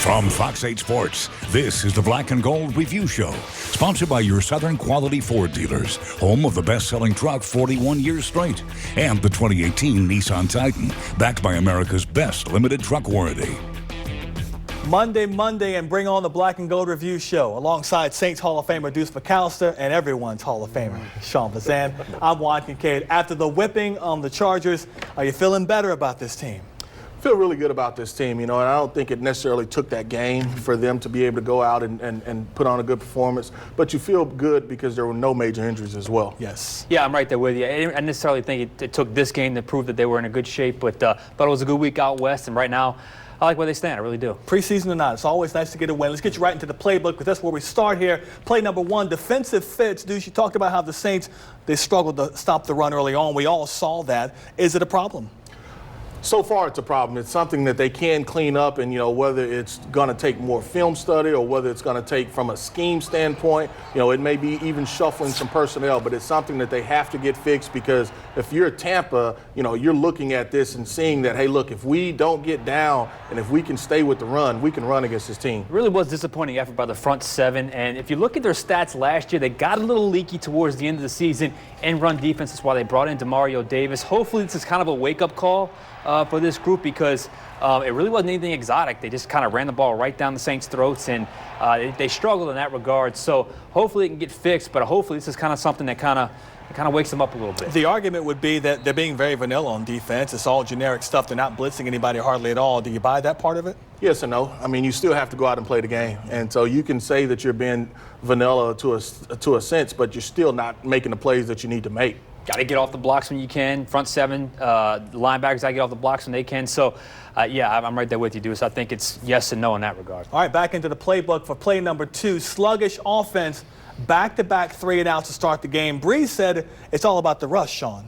From Fox 8 Sports, this is the Black and Gold Review Show, sponsored by your Southern Quality Ford dealers, home of the best-selling truck 41 years straight, and the 2018 Nissan Titan, backed by America's best limited truck warranty. Monday, and bring on the Black and Gold Review Show, alongside Saints Hall of Famer Deuce McAllister and everyone's Hall of Famer, Sean Bazan. I'm Juan Kincaid. After the whipping on the Chargers, are you feeling better about this team? I feel really good about this team, and I don't think it necessarily took that game for them to be able to go out and put on a good performance, but you feel good because there were no major injuries as well. Yes. Yeah, I'm right there with you. I didn't necessarily think it took this game to prove that they were in a good shape, but thought it was a good week out west, and right now, I like where they stand. I really do. Preseason or not, it's always nice to get a win. Let's get you right into the playbook, because that's where we start here. Play number one, defensive fits. Deuce, you talked about how the Saints, they struggled to stop the run early on. We all saw that. Is it a problem? So far, it's a problem. It's something that they can clean up, and whether it's going to take more film study or whether it's going to take from a scheme standpoint, it may be even shuffling some personnel, but it's something that they have to get fixed, because if you're Tampa, you're looking at this and seeing that, hey, look, if we don't get down and if we can stay with the run, we can run against this team. It really was disappointing effort by the front seven, and if you look at their stats last year, they got a little leaky towards the end of the season in run defense. That's why they brought in Demario Davis. Hopefully this is kind of a wake-up call for this group, because it really wasn't anything exotic. They just kind of ran the ball right down the Saints' throats, and they struggled in that regard. So hopefully it can get fixed, but hopefully this is kind of something that kind of wakes them up a little bit. The argument would be that they're being very vanilla on defense. It's all generic stuff. They're not blitzing anybody hardly at all. Do you buy that part of it? Yes and no. I mean, you still have to go out and play the game. And so you can say that you're being vanilla to a sense, but you're still not making the plays that you need to make. Got to get off the blocks when you can. Front seven, linebackers got to get off the blocks when they can. So, yeah, I'm right there with you, Deuce. I think it's yes and no in that regard. All right, back into the playbook for play number two. Sluggish offense, back-to-back 3-and-outs to start the game. Breeze said it's all about the rush, Sean.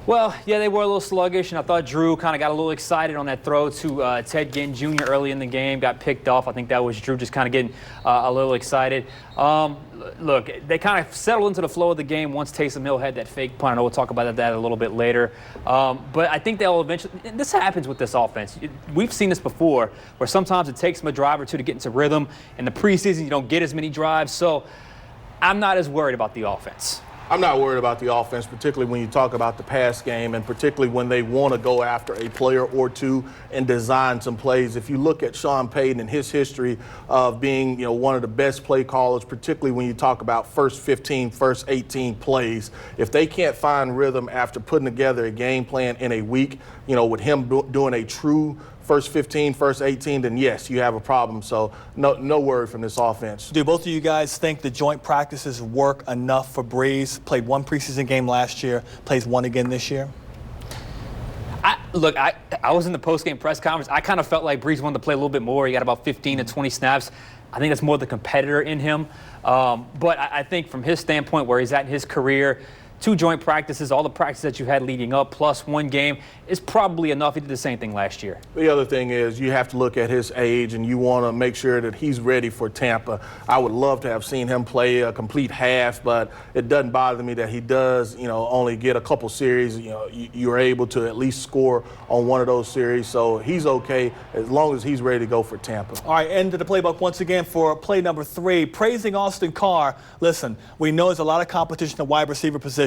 Well, yeah, they were a little sluggish, and I thought Drew kind of got a little excited on that throw to Ted Ginn Jr. early in the game, got picked off. I think that was Drew just kind of getting a little excited. Look, they kind of settled into the flow of the game once Taysom Hill had that fake punt. I know we'll talk about that a little bit later. But I think they'll eventually – this happens with this offense. We've seen this before, where sometimes it takes them a drive or two to get into rhythm. In the preseason, you don't get as many drives. So I'm not as worried about the offense. I'm not worried about the offense, particularly when you talk about the pass game, and particularly when they want to go after a player or two and design some plays. If you look at Sean Payton and his history of being, one of the best play callers, particularly when you talk about first 15, first 18 plays, if they can't find rhythm after putting together a game plan in a week, with him doing a true first 15, first 18, then yes, you have a problem. So no worry from this offense. Do both of you guys think the joint practices work enough for Breeze? Played one preseason game last year, plays one again this year? I was in the post-game press conference. I kind of felt like Breeze wanted to play a little bit more. He got about 15 to 20 snaps. I think that's more the competitor in him. But I think from his standpoint, where he's at in his career, 2 joint practices, all the practice that you had leading up, plus 1 game, is probably enough. He did the same thing last year. The other thing is you have to look at his age, and you want to make sure that he's ready for Tampa. I would love to have seen him play a complete half, but it doesn't bother me that he does, only get a couple series. You're able to at least score on one of those series, so he's okay as long as he's ready to go for Tampa. All right, into the playbook once again for play number 3. Praising Austin Carr. Listen, we know there's a lot of competition at wide receiver position.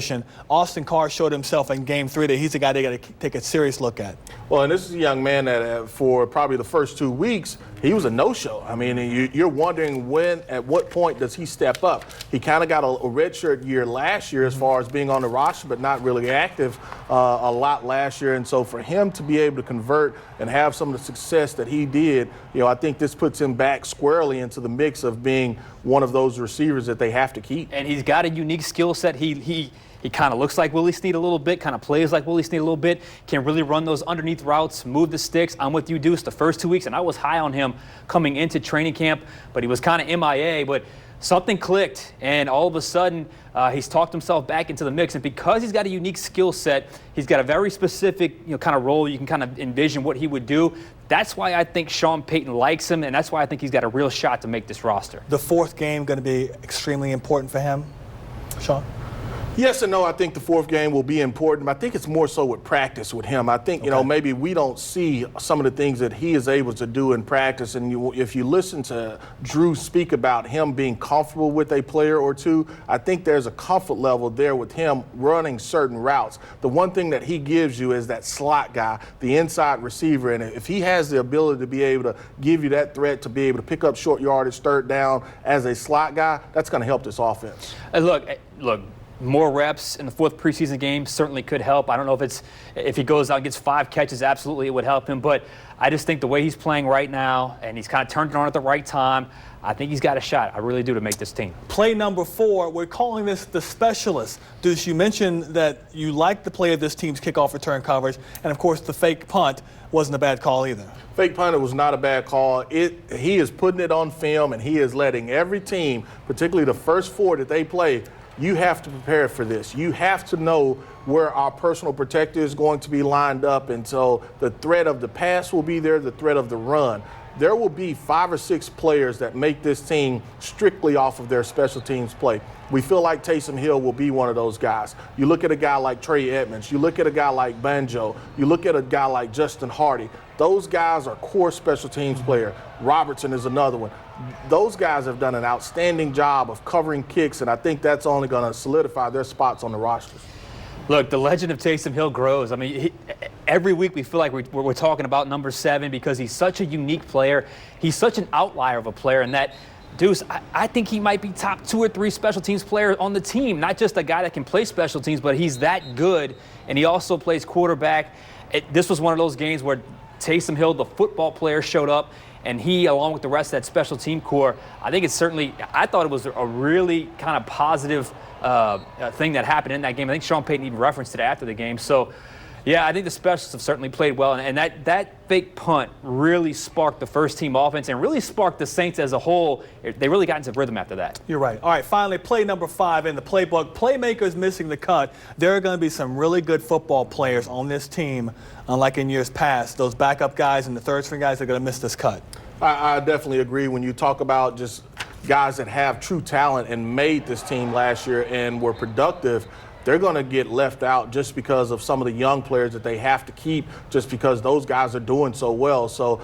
Austin Carr showed himself in Game 3 that he's a guy they got to take a serious look at. Well, and this is a young man that for probably the first 2 weeks, he was a no-show. I mean, you're wondering at what point does he step up? He kind of got a redshirt year last year as far as being on the roster, but not really active a lot last year. And so for him to be able to convert and have some of the success that he did, I think this puts him back squarely into the mix of being one of those receivers that they have to keep. And he's got a unique skill set. He kind of looks like Willie Snead a little bit, kind of plays like Willie Snead a little bit, can really run those underneath routes, move the sticks. I'm with you, Deuce, the first 2 weeks, and I was high on him coming into training camp, but he was kind of MIA, but something clicked, and all of a sudden he's talked himself back into the mix, and because he's got a unique skill set, he's got a very specific kind of role. You can kind of envision what he would do. That's why I think Sean Payton likes him, and that's why I think he's got a real shot to make this roster. The 4th game going to be extremely important for him, Sean? Yes and no. I think the fourth game will be important. I think it's more so with practice with him. I think, maybe we don't see some of the things that he is able to do in practice. And if you listen to Drew speak about him being comfortable with a player or two, I think there's a comfort level there with him running certain routes. The one thing that he gives you is that slot guy, the inside receiver. And if he has the ability to be able to give you that threat to be able to pick up short yardage, third down as a slot guy, that's going to help this offense. Look. More reps in the fourth preseason game certainly could help. I don't know if he goes out and gets 5 catches, absolutely it would help him. But I just think the way he's playing right now, and he's kind of turned it on at the right time, I think he's got a shot. I really do, to make this team. Play number 4, we're calling this the specialist. Deuce, you mentioned that you like the play of this team's kickoff return coverage, and of course the fake punt wasn't a bad call either. Fake punter was not a bad call. He is putting it on film, and he is letting every team, particularly the first 4 that they play, you have to prepare for this. You have to know where our personal protector is going to be lined up. And so the threat of the pass will be there, the threat of the run. There will be 5 or 6 players that make this team strictly off of their special teams play. We feel like Taysom Hill will be one of those guys. You look at a guy like Trey Edmonds. You look at a guy like Banjo. You look at a guy like Justin Hardy. Those guys are core special teams player. Robertson is another one. Those guys have done an outstanding job of covering kicks, and I think that's only going to solidify their spots on the rosters. Look, the legend of Taysom Hill grows. I mean, every week we feel like we're talking about number 7 because he's such a unique player. He's such an outlier of a player, and that, Deuce, I think he might be top 2 or 3 special teams player on the team. Not just a guy that can play special teams, but he's that good, and he also plays quarterback. This was one of those games where Taysom Hill, the football player, showed up, and he, along with the rest of that special team core, I thought it was a really kind of positive thing that happened in that game. I think Sean Payton even referenced it after the game. So, yeah, I think the specialists have certainly played well, and that fake punt really sparked the first-team offense and really sparked the Saints as a whole. They really got into rhythm after that. You're right. All right, finally, play number 5 in the playbook. Playmakers missing the cut. There are going to be some really good football players on this team, unlike in years past. Those backup guys and the third-string guys are going to miss this cut. I definitely agree. When you talk about just guys that have true talent and made this team last year and were productive, they're going to get left out just because of some of the young players that they have to keep just because those guys are doing so well. So,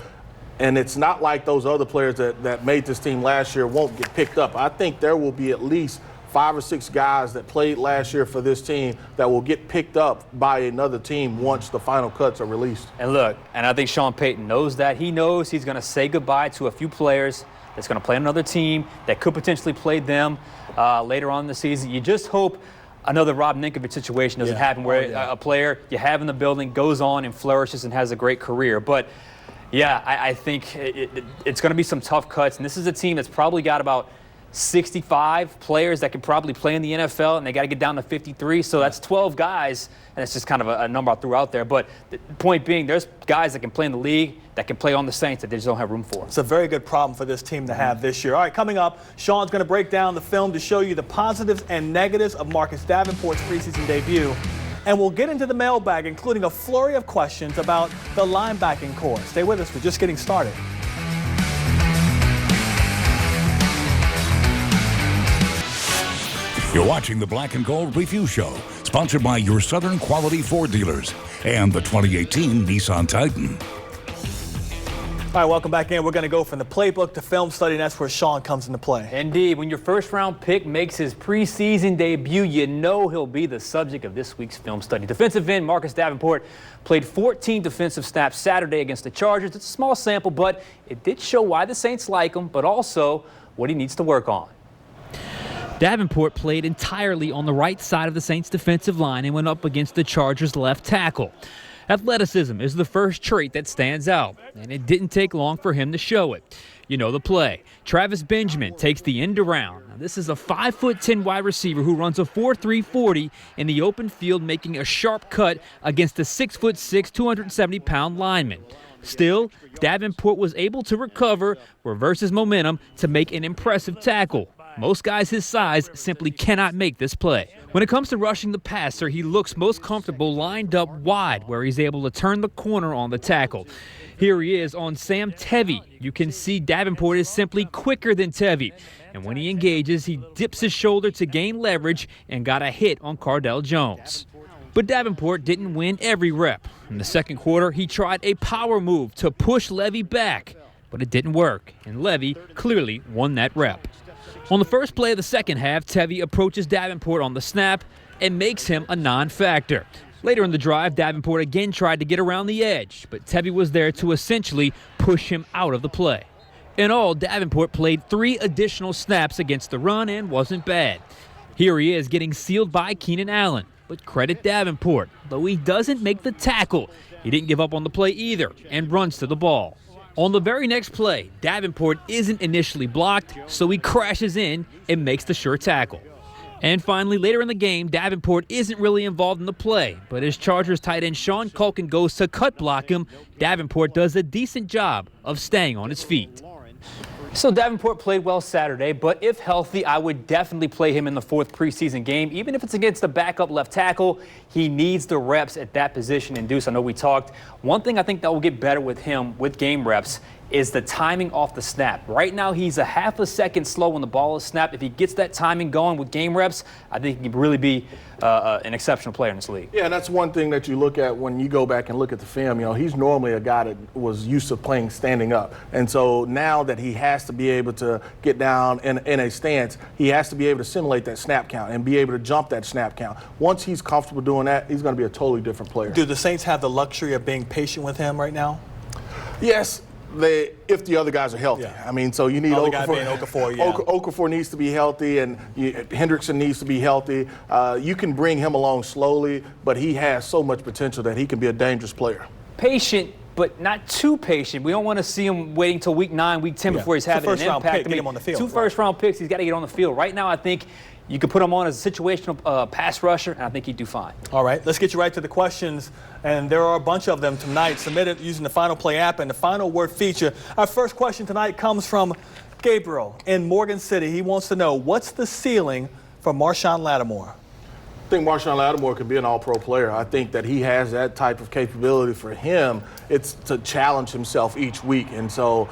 and it's not like those other players that made this team last year won't get picked up. I think there will be at least 5 or 6 guys that played last year for this team that will get picked up by another team once the final cuts are released. And look, and I think Sean Payton knows that. He knows he's going to say goodbye to a few players that's going to play another team that could potentially play them later on in the season. You just hope another Rob Ninkovich situation doesn't happen where a player you have in the building goes on and flourishes and has a great career. But, yeah, I think it's going to be some tough cuts. And this is a team that's probably got about 65 players that can probably play in the NFL, and they got to get down to 53. So that's 12 guys, and it's just kind of a number I threw out there. But the point being, there's guys that can play in the league that can play on the Saints that they just don't have room for. It's a very good problem for this team to have this year. All right, coming up, Sean's going to break down the film to show you the positives and negatives of Marcus Davenport's preseason debut. And we'll get into the mailbag, including a flurry of questions about the linebacking core. Stay with us. We're just getting started. You're watching the Black and Gold Review Show, sponsored by your Southern Quality Ford dealers and the 2018 Nissan Titan. All right, welcome back in. We're going to go from the playbook to film study, and that's where Sean comes into play. Indeed. When your first-round pick makes his preseason debut, you know he'll be the subject of this week's film study. Defensive end Marcus Davenport played 14 defensive snaps Saturday against the Chargers. It's a small sample, but it did show why the Saints like him, but also what he needs to work on. Davenport played entirely on the right side of the Saints' defensive line and went up against the Chargers' left tackle. Athleticism is the first trait that stands out, and it didn't take long for him to show it. You know the play. Travis Benjamin takes the end around. Now, this is a 5'10" wide receiver who runs a 4.3 40 in the open field, making a sharp cut against a 6'6", 270-pound lineman. Still, Davenport was able to recover, reverse his momentum to make an impressive tackle. Most guys his size simply cannot make this play. When it comes to rushing the passer, he looks most comfortable lined up wide, where he's able to turn the corner on the tackle. Here he is on Sam Tevi. You can see Davenport is simply quicker than Tevi. And when he engages, he dips his shoulder to gain leverage and got a hit on Cardell Jones. But Davenport didn't win every rep. In the second quarter, he tried a power move to push Levy back, but it didn't work, and Levy clearly won that rep. On the first play of the second half, Tevi approaches Davenport on the snap and makes him a non-factor. Later in the drive, Davenport again tried to get around the edge, but Tevi was there to essentially push him out of the play. In all, Davenport played 3 additional snaps against the run and wasn't bad. Here he is getting sealed by Keenan Allen, but credit Davenport. Though he doesn't make the tackle, he didn't give up on the play either and runs to the ball. On the very next play, Davenport isn't initially blocked, so he crashes in and makes the sure tackle. And finally, later in the game, Davenport isn't really involved in the play, but as Chargers tight end Sean Culkin goes to cut block him, Davenport does a decent job of staying on his feet. So Davenport played well Saturday, but if healthy, I would definitely play him in the 4th preseason game. Even if it's against the backup left tackle, he needs the reps at that position. And Deuce, I know we talked. One thing I think that will get better with him with game reps is the timing off the snap. Right now, he's a half a second slow when the ball is snapped. If he gets that timing going with game reps, I think he can really be an exceptional player in this league. Yeah, and that's one thing that you look at when you go back and look at the film. You know, he's normally a guy that was used to playing standing up. And so now that he has to be able to get down in a stance, he has to be able to simulate that snap count and be able to jump that snap count. Once he's comfortable doing that, he's going to be a totally different player. Do the Saints have the luxury of being patient with him right now? Yes. If the other guys are healthy. Yeah. I mean, so you need Okafor. Yeah. Okafor needs to be healthy, and Hendrickson needs to be healthy. You can bring him along slowly, but he has so much potential that he can be a dangerous player. Patient, but not too patient. We don't want to see him waiting till week 9, week 10 before he's having an impact. Pick, get him on the field. 2 first-round picks, he's got to get on the field. Right now, I think you could put him on as a situational pass rusher, and I think he'd do fine. All right, let's get you right to the questions, and there are a bunch of them tonight submitted using the Final Play app and the Final Word feature. Our first question tonight comes from Gabriel in Morgan City. He wants to know, what's the ceiling for Marshawn Lattimore? I think Marshawn Lattimore could be an all-pro player. I think that he has that type of capability. For him, it's to challenge himself each week. And so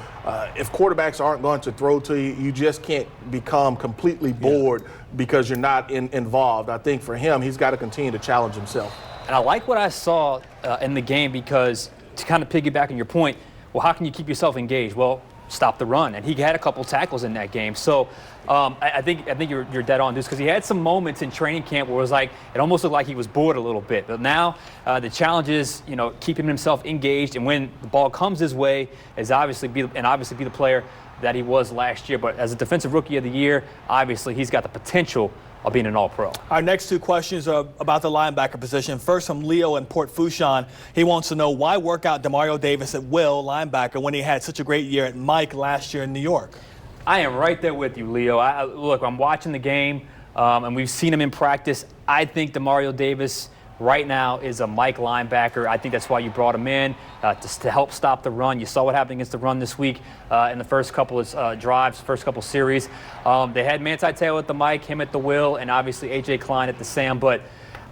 if quarterbacks aren't going to throw to you, you just can't become completely bored because you're not involved. I think for him, he's got to continue to challenge himself. And I like what I saw in the game because, to kind of piggyback on your point, well, how can you keep yourself engaged? Well, stop the run. And he had a couple tackles in that game. So I think you're dead on, Deuce, because he had some moments in training camp where it was like, it almost looked like he was bored a little bit. But now the challenge is, keeping himself engaged. And when the ball comes his way, is obviously be the player that he was last year. But as a Defensive Rookie of the Year, obviously he's got the potential of being an all-pro. Our next 2 questions are about the linebacker position. First from Leo in Port Fourchon. He wants to know, why work out Demario Davis at will, linebacker, when he had such a great year at Mike last year in New York? I am right there with you, Leo. Look, I'm watching the game, and we've seen him in practice. I think Demario Davis right now is a Mike linebacker. I think that's why you brought him in, to help stop the run. You saw what happened against the run this week in the first couple of drives, first couple series. They had Manti Te'o at the Mike, him at the will, and obviously A.J. Klein at the Sam. But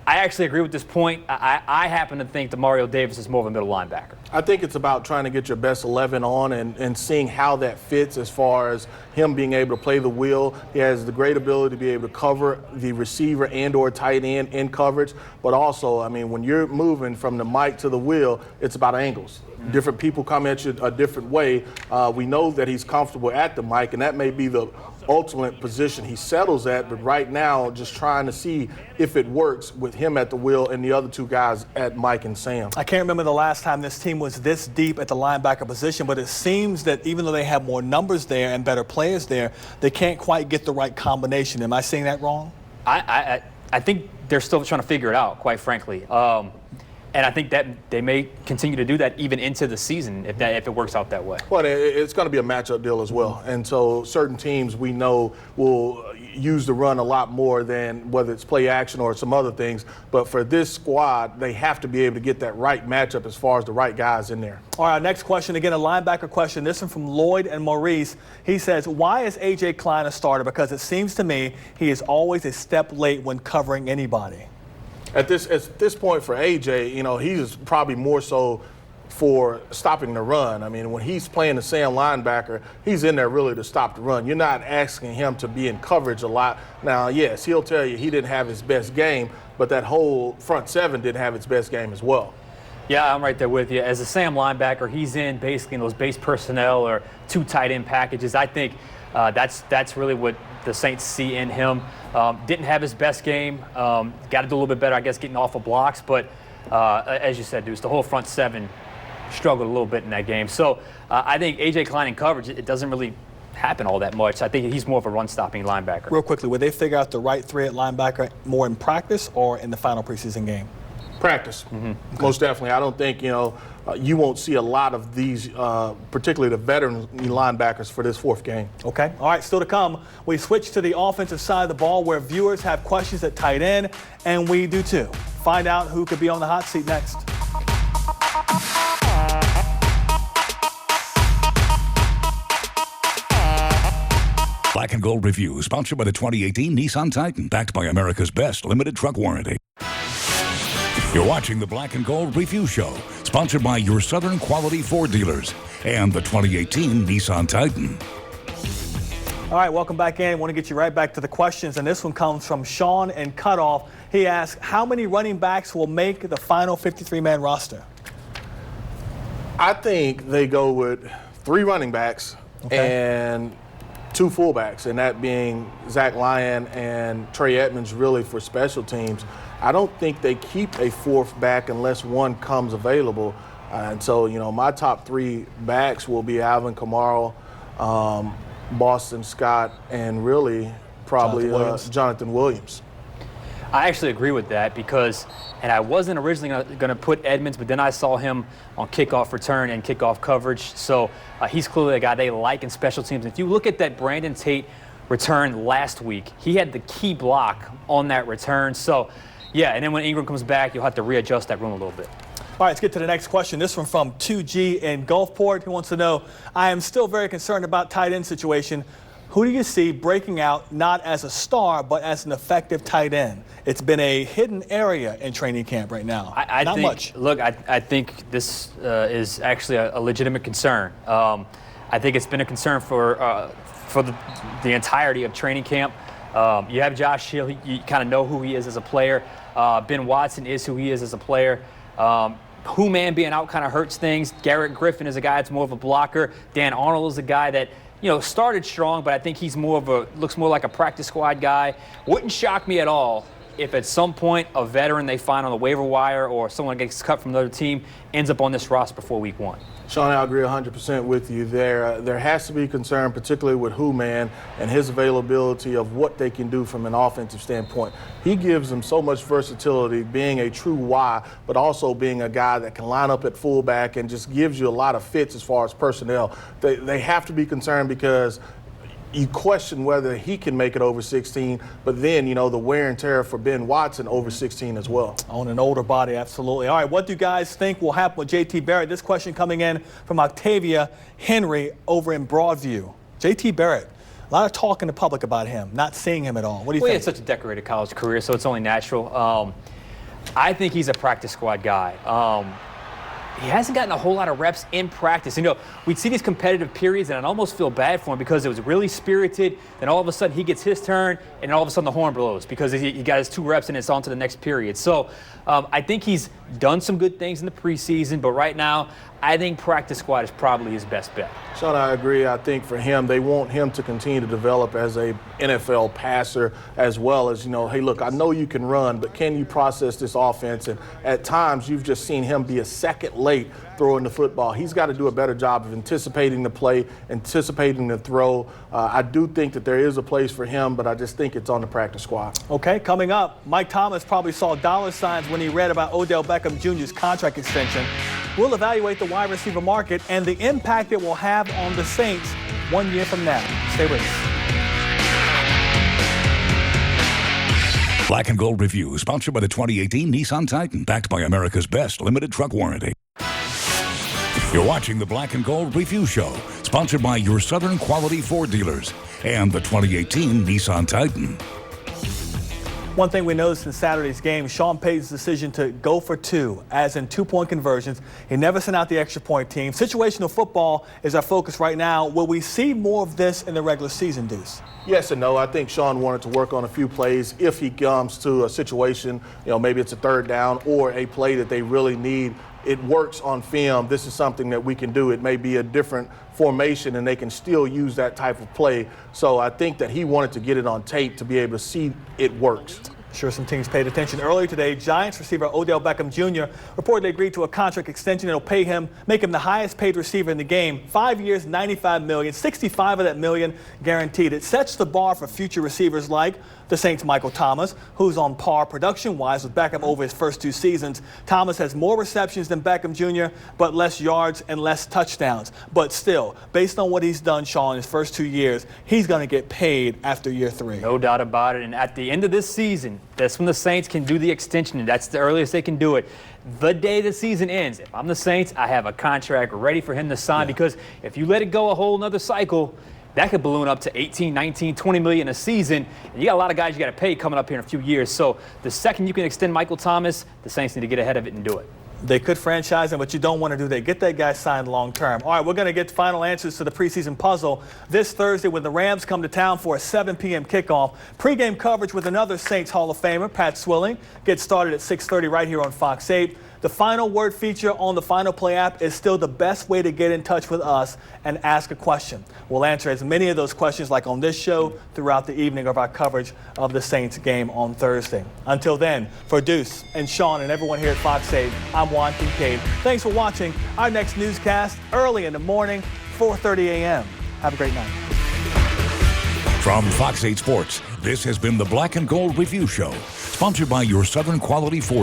I actually agree with this point. I happen to think Demario Davis is more of a middle linebacker. I think it's about trying to get your best 11 on and seeing how that fits as far as him being able to play the wheel. He has the great ability to be able to cover the receiver and or tight end in coverage. But also, I mean, when you're moving from the mic to the wheel, it's about angles. Different people come at you a different way. We know that he's comfortable at the mic, and that may be the ultimate position he settles at, but right now just trying to see if it works with him at the wheel and the other 2 guys at Mike and Sam. I can't remember the last time this team was this deep at the linebacker position, but it seems that even though they have more numbers there and better players there, they can't quite get the right combination. Am I saying that wrong? I think they're still trying to figure it out, quite frankly. And I think that they may continue to do that even into the season if it works out that way. Well, it's going to be a matchup deal as well. And so certain teams we know will use the run a lot more than whether it's play action or some other things. But for this squad, they have to be able to get that right matchup as far as the right guys in there. All right, next question, again, a linebacker question. This one from Lloyd and Maurice. He says, why is A.J. Klein a starter? Because it seems to me he is always a step late when covering anybody. At this point for A.J., you know, he's probably more so for stopping the run. I mean, when he's playing the Sam linebacker, he's in there really to stop the run. You're not asking him to be in coverage a lot. Now, yes, he'll tell you he didn't have his best game, but that whole front seven didn't have its best game as well. Yeah, I'm right there with you. As a Sam linebacker, he's in basically in those base personnel or 2 tight end packages. I think that's really what the Saints see in him. Didn't have his best game. Got to do a little bit better, I guess, getting off of blocks. But as you said, Deuce, the whole front seven struggled a little bit in that game. So I think A.J. Klein in coverage, it doesn't really happen all that much. I think he's more of a run-stopping linebacker. Real quickly, would they figure out the right 3 at linebacker more in practice or in the final preseason game? Practice, most definitely. I don't think, you won't see a lot of these, particularly the veteran linebackers for this 4th game. Okay. All right, still to come. We switch to the offensive side of the ball where viewers have questions at tight end, and we do too. Find out who could be on the hot seat next. Black and Gold Review, sponsored by the 2018 Nissan Titan, backed by America's best limited truck warranty. You're watching the Black and Gold Review Show, sponsored by your Southern Quality Ford dealers and the 2018 Nissan Titan. All right, welcome back in. I want to get you right back to the questions, and this one comes from Sean and Cutoff. He asks, how many running backs will make the final 53-man roster? I think they go with 3 running backs and 2 fullbacks, and that being Zach Lyon and Trey Edmonds really for special teams. I don't think they keep a 4th back unless one comes available. And so, my top 3 backs will be Alvin Kamara, Boston Scott, and really probably Jonathan Williams. I actually agree with that because, and I wasn't originally going to put Edmonds, but then I saw him on kickoff return and kickoff coverage. So he's clearly a guy they like in special teams. If you look at that Brandon Tate return last week, he had the key block on that return. So, yeah, and then when Ingram comes back, you'll have to readjust that room a little bit. All right, let's get to the next question. This one from 2G in Gulfport. He wants to know, I am still very concerned about tight end situation. Who do you see breaking out not as a star, but as an effective tight end? It's been a hidden area in training camp right now. Not much. Look, I think this is actually a legitimate concern. I think it's been a concern for the entirety of training camp. You have Josh Hill. You kind of know who he is as a player. Ben Watson is who he is as a player. Who-man being out kind of hurts things. Garrett Griffin is a guy that's more of a blocker. Dan Arnold is a guy that started strong, but I think he's looks more like a practice squad guy. Wouldn't shock me at all if at some point a veteran they find on the waiver wire or someone gets cut from another team ends up on this roster before week 1. Sean, I agree 100% with you there. There has to be concern, particularly with Who-Man and his availability of what they can do from an offensive standpoint. He gives them so much versatility, being a true Y, but also being a guy that can line up at fullback and just gives you a lot of fits as far as personnel. They have to be concerned because you question whether he can make it over 16, but then, the wear and tear for Ben Watson over 16 as well. On an older body, absolutely. All right, what do you guys think will happen with J.T. Barrett? This question coming in from Octavia Henry over in Broadview. J.T. Barrett, a lot of talk in the public about him, not seeing him at all. What do you think? He had such a decorated college career, so it's only natural. I think he's a practice squad guy. He hasn't gotten a whole lot of reps in practice. We'd see these competitive periods, and I'd almost feel bad for him because it was really spirited. Then all of a sudden he gets his turn, and all of a sudden the horn blows because he got his 2 reps and it's on to the next period. So I think he's done some good things in the preseason, but right now I think practice squad is probably his best bet. Sean, I agree. I think for him, they want him to continue to develop as a NFL passer as well as, hey, look, I know you can run, but can you process this offense? And at times you've just seen him be a second late throwing the football. He's got to do a better job of anticipating the play, anticipating the throw. I do think that there is a place for him, but I just think it's on the practice squad. Okay, coming up, Mike Thomas probably saw dollar signs when he read about Odell Beckham Jr.'s contract extension. We'll evaluate the wide receiver market and the impact it will have on the Saints 1 year from now. Stay with us. Black and Gold Review, sponsored by the 2018 Nissan Titan, backed by America's best limited truck warranty. You're watching the Black and Gold Review Show, sponsored by your Southern Quality Ford dealers and the 2018 Nissan Titan. One thing we noticed in Saturday's game, Sean Payton's decision to go for two, as in two-point conversions. He never sent out the extra point team. Situational football is our focus right now. Will we see more of this in the regular season, Deuce? Yes and no. I think Sean wanted to work on a few plays if he comes to a situation, maybe it's a third down or a play that they really need. It works on film. This is something that we can do. It may be a different formation and they can still use that type of play. So I think that he wanted to get it on tape to be able to see it works. Sure, some teams paid attention. Earlier today, Giants receiver Odell Beckham Jr. reportedly agreed to a contract extension that will make him the highest paid receiver in the game. 5 years, $95 million, 65 of that million guaranteed. It sets the bar for future receivers like the Saints' Michael Thomas, who's on par production-wise with Beckham over his first 2 seasons. Thomas has more receptions than Beckham Jr., but less yards and less touchdowns. But still, based on what he's done, Sean, in his first 2 years, he's going to get paid after year 3. No doubt about it. And at the end of this season, that's when the Saints can do the extension, and that's the earliest they can do it. The day the season ends, if I'm the Saints, I have a contract ready for him to sign, because if you let it go a whole nother cycle, that could balloon up to 18, 19, 20 million a season. And you got a lot of guys you got to pay coming up here in a few years. So the second you can extend Michael Thomas, the Saints need to get ahead of it and do it. They could franchise him, but you don't want to do that. Get that guy signed long term. All right, we're going to get final answers to the preseason puzzle this Thursday when the Rams come to town for a 7 p.m. kickoff. Pre-game coverage with another Saints Hall of Famer, Pat Swilling, gets started at 6:30 right here on Fox 8. The Final Word feature on the Final Play app is still the best way to get in touch with us and ask a question. We'll answer as many of those questions like on this show throughout the evening of our coverage of the Saints game on Thursday. Until then, for Deuce and Sean and everyone here at Fox 8, I'm Juan Kincaid. Thanks for watching our next newscast early in the morning, 4:30 a.m. Have a great night. From Fox 8 Sports, this has been the Black and Gold Review Show, sponsored by your Southern Quality Ford.